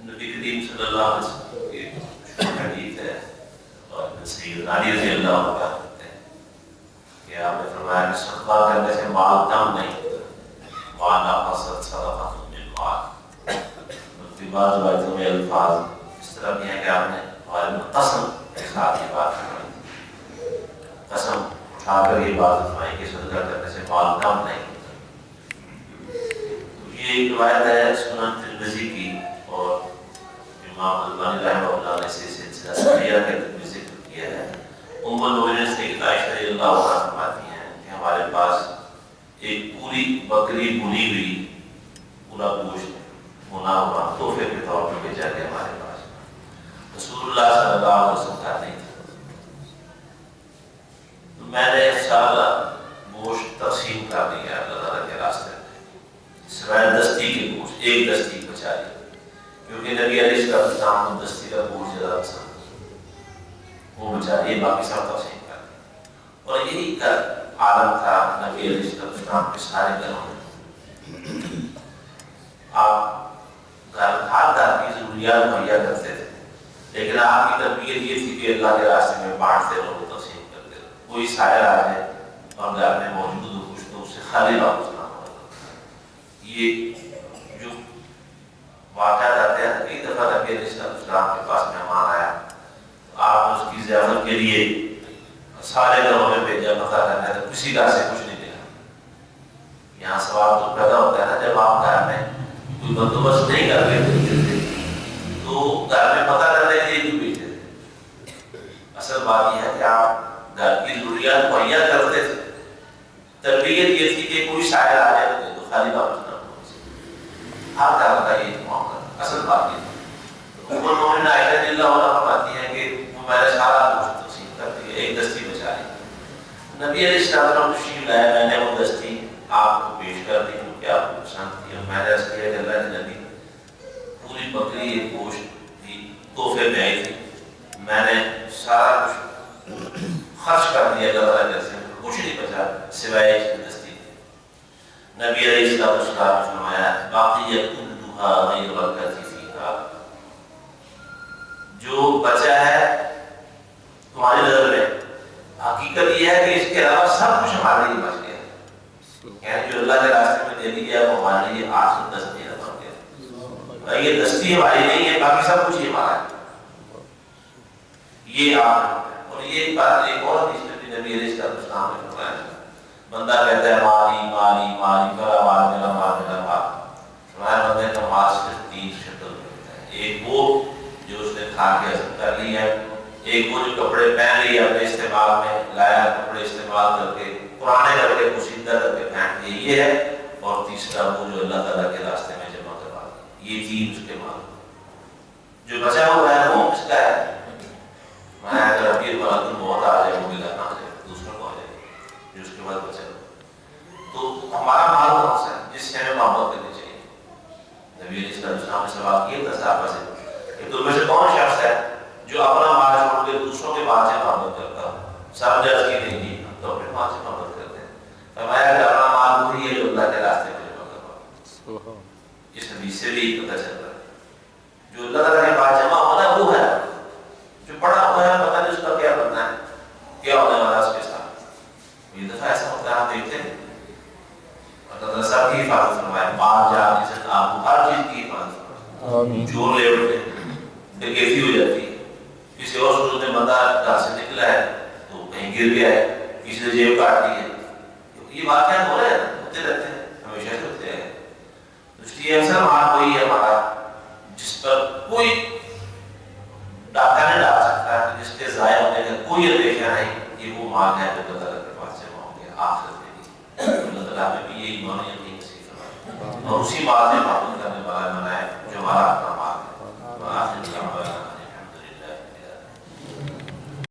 نبی کریم صلی اللہ علیہ وسلم کی حدیث ہے اور سیدنا علی رضی اللہ عنہ کہتے ہیں کہ آپ نے فرمایا کہ صدقہ کرنے سے مال کم نہیں ہوتا، مال ناقصت صدقہ من مال۔ مفتی بعض روایتوں میں الفاظ اس طرح بھی ہیں کہ آپ نے غالب قسم کے ساتھ یہ بات فرمائی، قسم اٹھا کر یہ بات فرمائی کہ صدقہ کرنے سے مال کم نہیں ہوتا۔ یہ ایک روایت ہے سنن ترمذی کی، اور امام البانی رحمہ اللہ نے اسے سلسلہ صحیحہ کے اندر بھی ذکر کیا ہے۔ ام المؤمنین سیدہ عائشہ رضی اللہ عنہا فرماتی ہیں کہ ہمارے پاس ایک پوری بکری بھنی ہوئی، پورا گوشت بھنا ہوا تحفے کے طور پر بھیجا گیا ہمارے پاس۔ رسول اللہ صلی اللہ علیہ وسلم کا نہیں تھا، تو میں نے سارا گوشت تقسیم کر دیا اللہ تعالیٰ کے راستے میں، سوائے دستی کے گوشت، ایک دستی بچا لی، کیونکہ نبی علیہ السلام کو دستی کا گوشت زیادہ پسند، وہ بچا لیے، باقی سب تقسیم کر دیا۔ اور یہی کا عالم تھا نبی علیہ السلام کے سارے گھروں میں۔ آپ ہر گھر کی ضروریات مہیا کرتے تھے، لیکن آپ کی تربیت یہ تھی کہ اللہ کے راستے میں بانٹتے رہو، تقسیم کرتے رہو، کوئی سائر آ جائے اور گھر میں موجود ہو کچھ تو اس سے خالی واپس نہ ہو۔ یہ جو واقعات آتے ہیں، کئی دفعہ نبی علیہ السلام کے پاس مہمان آیا، آپ نے اس کی ضیافت کے لیے سارے گھروں میں بھیجا، پتہ کرنا تو کسی گھر سے کچھ نہیں ملا۔ یہاں سوال تو پیدا ہوتا ہے نا، جب آپ گھر میں کوئی بندوبست نہیں کر کے بھیجتے تھے تو گھر میں پتہ کرنے کے لیے کیوں بھیجتے تھے؟ اصل بات یہ ہے کہ آپ گھر کی ضروریات مہیا کرتے تھے، تربیت یہ تھی کہ کوئی شاعر آ جائے تو خالی واپس نہ ہو، ہر گھر کا یہ موقع، اصل بات یہ تھی۔ ام المؤمنین عائشہ رضی اللہ عنہا فرماتی ہیں کہ وہ میں نے سارا گوشت تقسیم کر دیا، ایک دستی بچا لی۔ نبی علیہ السلام تشریف لائے، میں نے وہ دستی آپ کو پیش کر دی کیونکہ آپ کو پسند تھی، اور میں نے عرض کیا کہ اللہ کے نبی پوری بکری ایک گوشت کی تحفے میں آئی تھی، میں نے سارا کچھ خرچ کر دیا اللہ تعالیٰ کے راستے میں، کچھ نہیں بچا سوائے ایک دستی۔ نبی علیہ السلام نے فرمایا باقیۃ کلھا غیر برکۃ فیھا، جو بچا ہے تمہاری نظر میں، حقیقت یہ ہے کہ اس کے علاوہ سب کچھ ہمارے لیے بچ گیا، یعنی جو اللہ کے راستے میں دے دیا وہ ہمارے لیے آخر دستی ہے بن گیا، یہ دستی ہماری نہیں ہے، باقی سب کچھ ہی ہمارا ہے، یہ آخر۔ اور یہ بات ایک اور حدیث میں بھی نبی علیہ السلام نے فرمایا، بندہ کہتا ہے مالی مالی مالی، میرا مال میرا مال میرا مال، فرمایا بندے کا مال صرف تین شکل ہوتا ہے، ایک وہ جو اس نے کھا کے ہضم کر لی ہے، ایک وہ جو کپڑے پہن لیے اپنے استعمال میں لایا، کپڑے استعمال کر کے پرانے کر کے پوشیدہ کر کے پھینک دیے، یہ ہے، اور تیسرا وہ جو اللہ تعالیٰ کے راستے میں جمع کروا دیا، یہ تین اس کے مال۔ جو بچا ہوا ہے وہ کس کا ہے؟ میں اگر ابھی ملک الموت آ جائے، وہ ملا نہ جائے، دوسرا کو آ جائے جو اس کے بعد بچا۔ تو ہمارا مال کون سا ہے جس سے ہمیں محبت کرنی چاہیے؟ نبی علیہ السلام نے سوال کیا تھا صحابہ سے کہ تم میں سے کون شخص ہے جو اپنا مال چھوڑ کے دوسروں کے مال سے محبت کرتا ہو؟ سب نے عرض کی نہیں جی، ہم تو اپنے مال سے محبت کرتے ہیں۔ فرمایا کہ اپنا مال وہی ہے جو اللہ کے راستے میں جمع کرواؤ۔ اس حدیث سے بھی پتہ چلتا ہے جو اللہ تعالیٰ کے پاس جمع ہونا وہ ہے، جو پڑا ہوا ہے پتہ نہیں اس کا کیا بننا ہے، کیا ہونے والا اس کے ساتھ۔ یہ دفعہ ایسا ہوتا ہے آپ دیکھتے ہیں، اللہ سب کی حفاظت فرمائے، مال جان عزت آپ ہر چیز کی حفاظت فرمائے۔ چور لے اٹھتے ہیں، ڈکیتی ہو جاتی ہے، کسی اور صورت میں بندہ گھر سے نکلا ہے تو کہیں گر گیا ہے، کسی نے جیب کاٹ لی ہے، یہ واقعات ہو رہے ہیں، ہوتے رہتے ہیں، ہمیشہ سے ہوتے ہیں۔ اس لیے اصل مال وہی ہے ہمارا جس پر کوئی ڈاکہ نہیں ڈال سکتا، جس کے ضائع ہونے کا کوئی اندیشہ نہیں، یہ وہ مال ہے جو اللہ تعالیٰ کے پاس جمع ہو گیا آخرت میں بھی۔ اللہ تعالیٰ میں بھی یہ ایمان یقین نصیب فرمائے اور اسی مال سے معبود کرنے والا بنائے جو ہمارا اپنا مال ہے۔